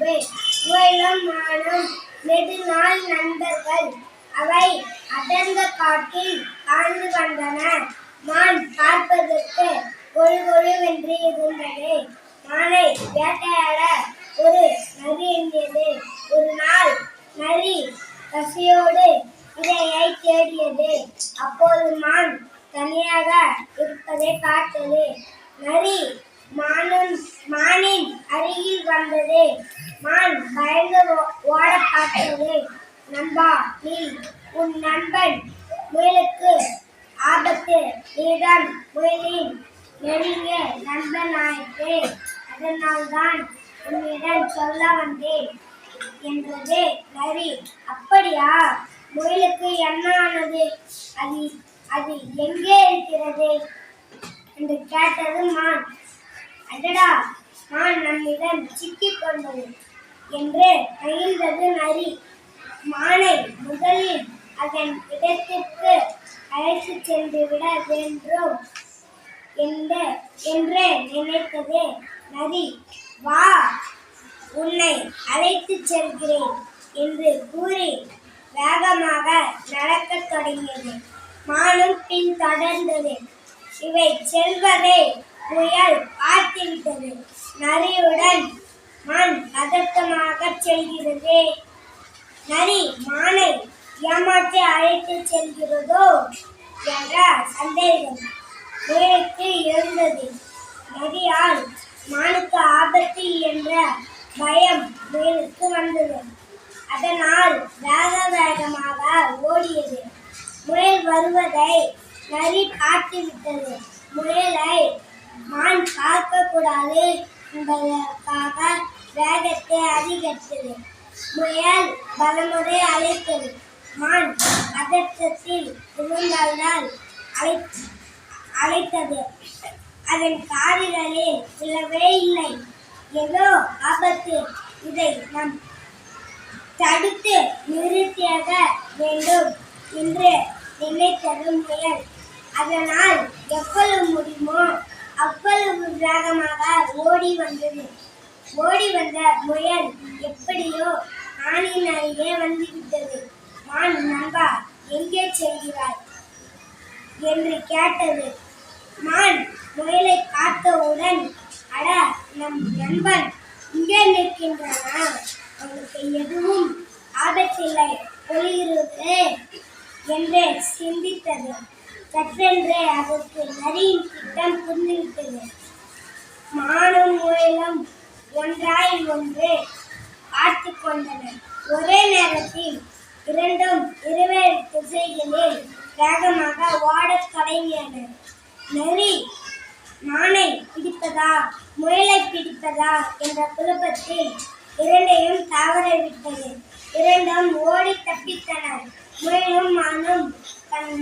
இயல்பு. முயலும் மானும் நெடுநாள் நண்பர்கள். அவை அடர்ந்த காட்டில் ஆழ்ந்து வந்தன. மான் பார்ப்பதற்கு கொழுகொழுவென்று இருந்தது. மானை வேட்டையாட ஒரு நரி எண்ணியது. ஒரு நாள் நரி பசியோடு இரையை தேடியது. அப்போது மான் தனியாக இருப்பதை பார்த்தது. நரி மானின் அருகில் வந்தது. மான் பயந்து ஓட பார்த்தது. நண்பா, நீ உன் நண்பன் முயலுக்கு ஆபத்து. நீதான் முயலின் நெருங்கிய நண்பனாயிற்று. அதனால்தான் உன்னிடம் சொல்ல வந்தேன் என்றது நரி. அப்படியா? முயலுக்கு என்ன ஆனது? அது எங்கே இருக்கிறது என்று கேட்டது மான். அடடா, மான் நம்மிடம் சிக்கிக் கொண்டது என்று மகிழ்ந்தது நரி. மானை முதலில் அதன் இடத்திற்கு அழைத்து சென்று விட வேண்டும் என்று நினைத்தது நரி. வா, உன்னை அழைத்து செல்கிறேன் என்று கூறி வேகமாக நடக்கத் தொடங்கியது. மானும் பின் தொடர்ந்தது. இவை செல்வதை முயல் பார்த்துவிட்டது. நரியுடன் மான் பதட்டமாக செல்கிறது. நரி மானை ஏமாற்றி அழைத்து செல்கிறதோ என்ற சந்தேகம் முயலுக்கு எழுந்தது. நரியால் மானுக்கு ஆபத்து என்ற பயம் முயலுக்கு வந்தது. அதனால் வேகமாக ஓடியது. முயல் வருவதை நரி பார்த்துவிட்டது. முயலை மான் பார்க்கக்கூடாது என்பதற்காக வேகத்தை அதிகரித்தது. முயல் பலமுறை அழைத்தது. மான் பதற்றத்தில் இருந்ததால் அழைத்தது அதன் காதுகளில் விழவே இல்லை. ஏதோ ஆபத்து, இதை நாம் தடுத்து நிறுத்தியாக வேண்டும் என்று நினைத்தது முயல். அதனால் எவ்வளவு முடியுமோ அவ்வளவு வேகமாக ஓடி வந்தது. ஓடி வந்த முயல் எப்படியோ மானின் அருகே வந்துவிட்டது. மான், நண்பா, எங்கே செல்கிறாய் என்று கேட்டது. மான் முயலை பார்த்தவுடன், அட, நம் நண்பன் இங்கே நிற்கின்றன, அவனுக்கு எதுவும் ஆபத்தில்லை போகிறது என்று சிந்தித்தது. சற்றென்று அதற்கு நரியின் திட்டம் புரிந்துவிட்டது. மானும் முயலும் ஒன்றாய் ஒன்று பார்த்து கொண்டன. ஒரே நேரத்தில் இரண்டும் இருவேறு திசைகளில் வேகமாக ஓடத் தொடங்கின. நரி மானை பிடிப்பதா முயலை பிடிப்பதா என்ற குழப்பத்தில் இரண்டையும் தவறவிட்டது. இரண்டும் ஓடி தப்பித்தன. முயலும் மானும் தன்